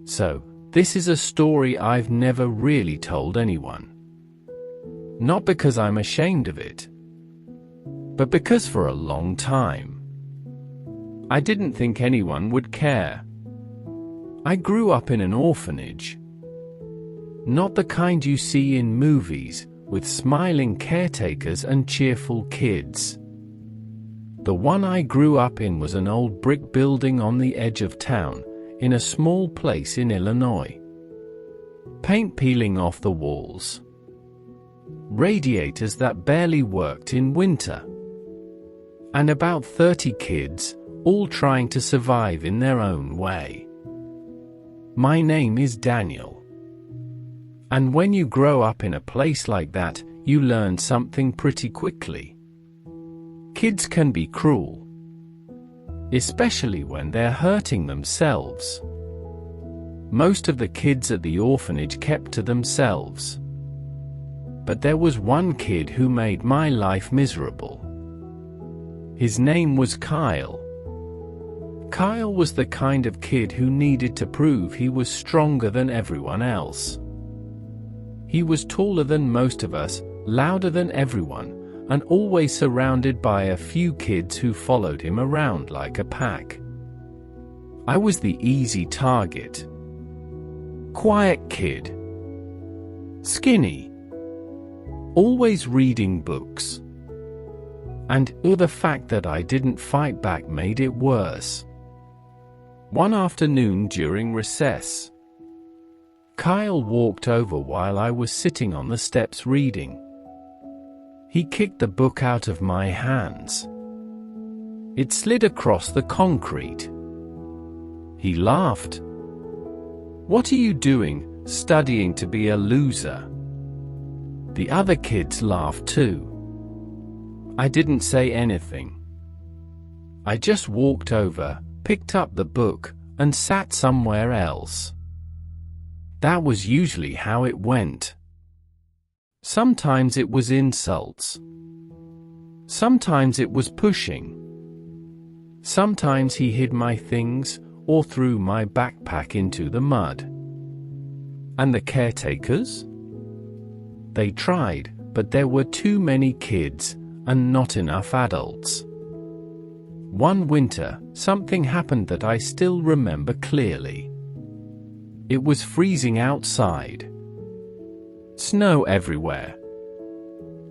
So, this is a story I've never really told anyone. Not because I'm ashamed of it, but because for a long time, I didn't think anyone would care. I grew up in an orphanage. Not the kind you see in movies, with smiling caretakers and cheerful kids. The one I grew up in was an old brick building on the edge of town, in a small place in Illinois. Paint peeling off the walls. Radiators that barely worked in winter. And about 30 kids, all trying to survive in their own way. My name is Daniel. And when you grow up in a place like that, you learn something pretty quickly. Kids can be cruel. Especially when they're hurting themselves. Most of the kids at the orphanage kept to themselves. But there was one kid who made my life miserable. His name was Kyle. Kyle was the kind of kid who needed to prove he was stronger than everyone else. He was taller than most of us, louder than everyone, and always surrounded by a few kids who followed him around like a pack. I was the easy target. Quiet kid. Skinny. Always reading books. And the fact that I didn't fight back made it worse. One afternoon during recess, Kyle walked over while I was sitting on the steps reading. He kicked the book out of my hands. It slid across the concrete. He laughed. "What are you doing, studying to be a loser?" The other kids laughed too. I didn't say anything. I just walked over, picked up the book, and sat somewhere else. That was usually how it went. Sometimes it was insults. Sometimes it was pushing. Sometimes he hid my things, or threw my backpack into the mud. And the caretakers? They tried, but there were too many kids, and not enough adults. One winter, something happened that I still remember clearly. It was freezing outside. Snow everywhere.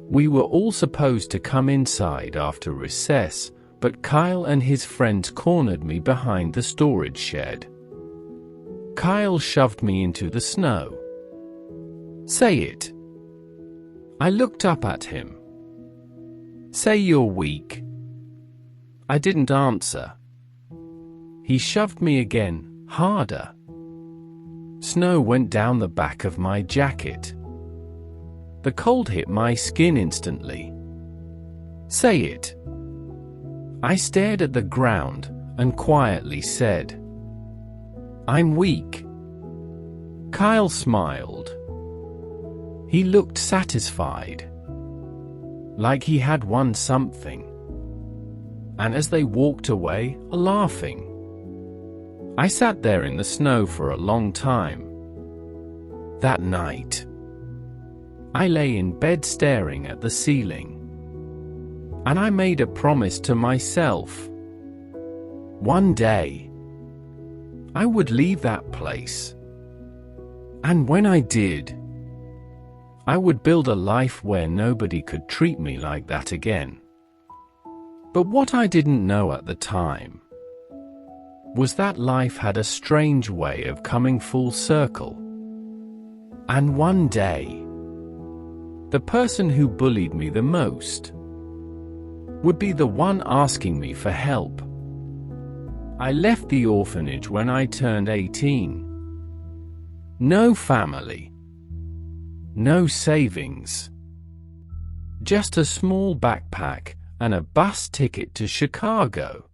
We were all supposed to come inside after recess, but Kyle and his friends cornered me behind the storage shed. Kyle shoved me into the snow. "Say it." I looked up at him. "Say you're weak." I didn't answer. He shoved me again, harder. Snow went down the back of my jacket. The cold hit my skin instantly. "Say it." I stared at the ground, and quietly said, "I'm weak." Kyle smiled. He looked satisfied. Like he had won something. And as they walked away, laughing, I sat there in the snow for a long time. That night, I lay in bed staring at the ceiling. And I made a promise to myself. One day, I would leave that place. And when I did, I would build a life where nobody could treat me like that again. But what I didn't know at the time was that life had a strange way of coming full circle. And one day, the person who bullied me the most would be the one asking me for help. I left the orphanage when I turned 18. No family. No savings. Just a small backpack and a bus ticket to Chicago.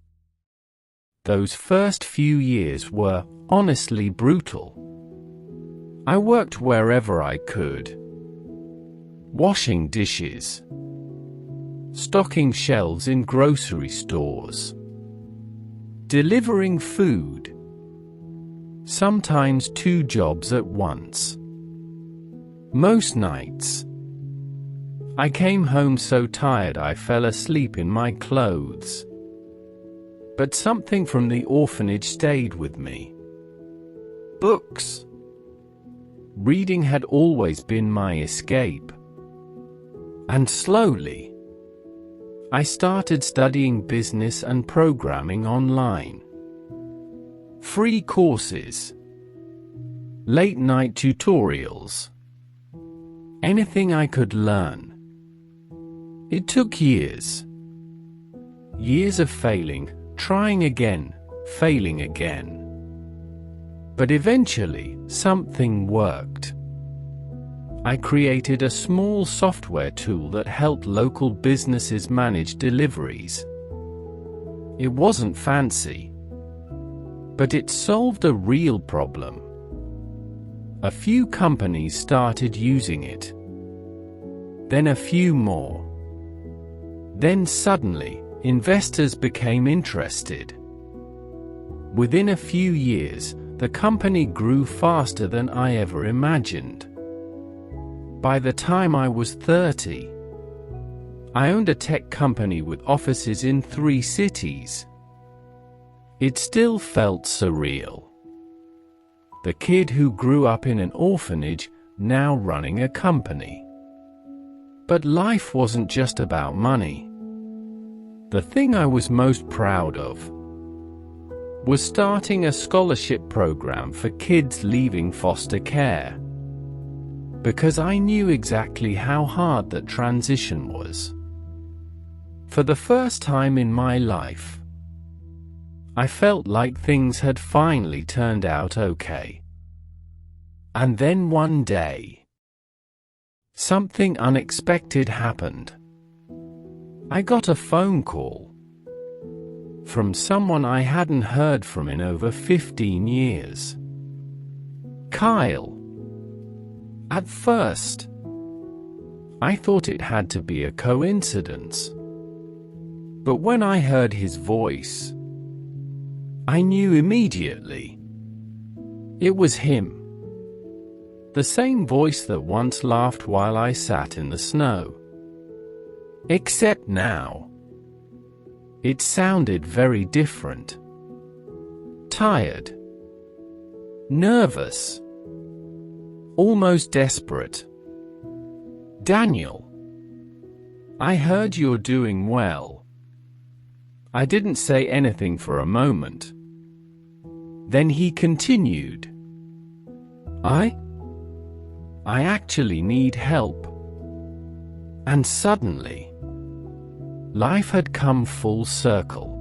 Those first few years were, honestly, brutal. I worked wherever I could. Washing dishes. Stocking shelves in grocery stores. Delivering food. sometimes 2 jobs at once. Most nights, I came home so tired I fell asleep in my clothes. But something from the orphanage stayed with me. Books. Reading had always been my escape. And slowly, I started studying business and programming online. Free courses, late-night tutorials, anything I could learn. It took years. Years of failing, trying again, failing again. But eventually, something worked. I created a small software tool that helped local businesses manage deliveries. It wasn't fancy, but it solved a real problem. A few companies started using it. Then a few more. Then suddenly, investors became interested. Within a few years, the company grew faster than I ever imagined. By the time I was 30, I owned a tech company with offices in 3 cities. It still felt surreal. The kid who grew up in an orphanage, now running a company. But life wasn't just about money. The thing I was most proud of was starting a scholarship program for kids leaving foster care. Because I knew exactly how hard that transition was. For the first time in my life, I felt like things had finally turned out okay. And then one day, something unexpected happened. I got a phone call from someone I hadn't heard from in over 15 years. Kyle. At first, I thought it had to be a coincidence. But when I heard his voice, I knew immediately. It was him. The same voice that once laughed while I sat in the snow. Except now, it sounded very different. Tired. Nervous. Almost desperate. Daniel, I heard you're doing well. I didn't say anything for a moment. Then he continued. I actually need help. And suddenly, life had come full circle.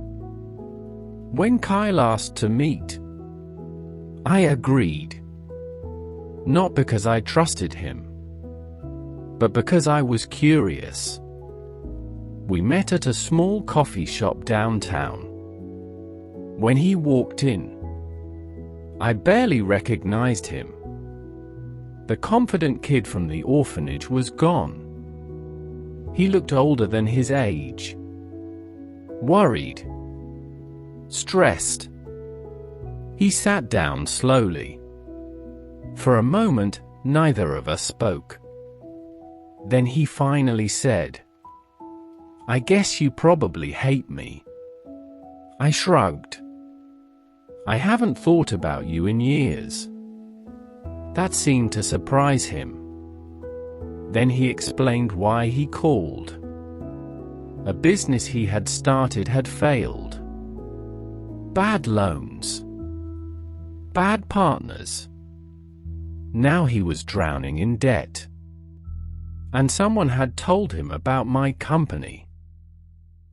When Kyle asked to meet, I agreed. Not because I trusted him, but because I was curious. We met at a small coffee shop downtown. When he walked in, I barely recognized him. The confident kid from the orphanage was gone. He looked older than his age. Worried. Stressed. He sat down slowly. For a moment, neither of us spoke. Then he finally said, I guess you probably hate me. I shrugged. I haven't thought about you in years. That seemed to surprise him. Then he explained why he called. A business he had started had failed. Bad loans. Bad partners. Now he was drowning in debt. And someone had told him about my company.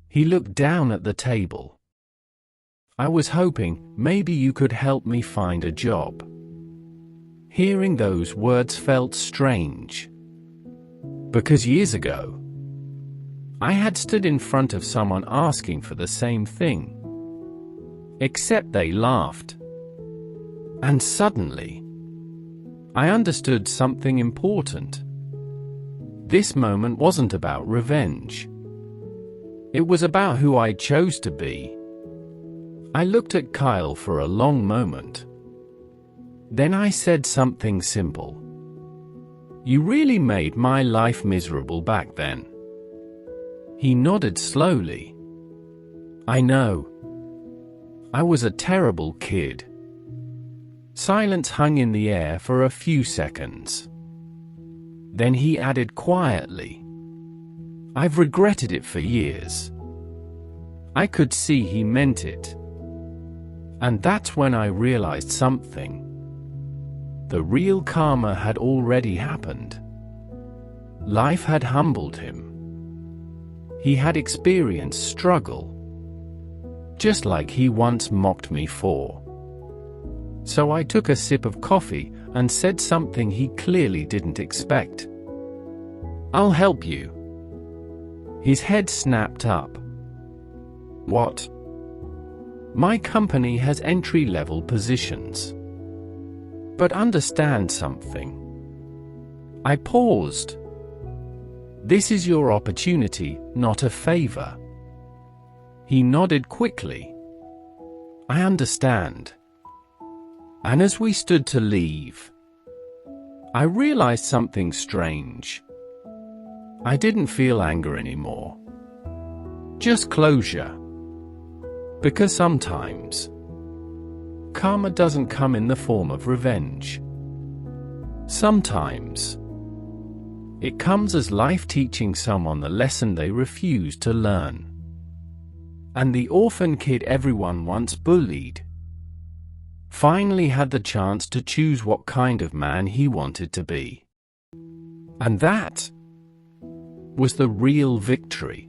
He looked down at the table. I was hoping maybe you could help me find a job. Hearing those words felt strange. Because years ago, I had stood in front of someone asking for the same thing. Except they laughed. And suddenly, I understood something important. This moment wasn't about revenge. It was about who I chose to be. I looked at Kyle for a long moment. Then I said something simple. "You really made my life miserable back then." He nodded slowly. "I know. I was a terrible kid." Silence hung in the air for a few seconds. Then he added quietly, "I've regretted it for years." I could see he meant it. And that's when I realized something. The real karma had already happened. Life had humbled him. He had experienced struggle, just like he once mocked me for. So I took a sip of coffee and said something he clearly didn't expect. "I'll help you." His head snapped up. "What?" "My company has entry-level positions. But understand something." I paused. "This is your opportunity, not a favor." He nodded quickly. "I understand." And as we stood to leave, I realized something strange. I didn't feel anger anymore. Just closure. Because sometimes karma doesn't come in the form of revenge. Sometimes it comes as life teaching someone the lesson they refused to learn. And the orphan kid everyone once bullied finally had the chance to choose what kind of man he wanted to be. And that was the real victory.